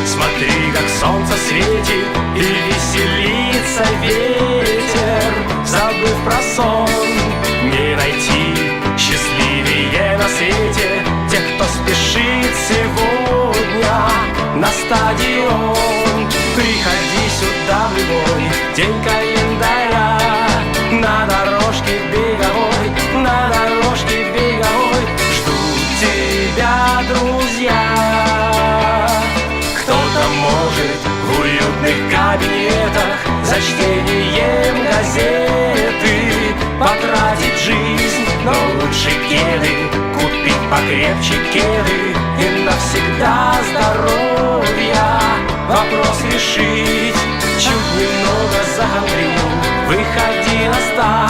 Смотри, как солнце светит, и веселится ветер. Забыв про сон, не найти счастливее на свете тех, кто спешит сегодня на стадион. Приходи сюда в любой день календаря, на дорожке беговой, на дорожке беговой ждут тебя друзья. Может в уютных кабинетах за чтением газеты потратить жизнь, но лучше кеды купить покрепче кеды и навсегда здоровья вопрос решить. Чуть немного захандрил, выходи на старт.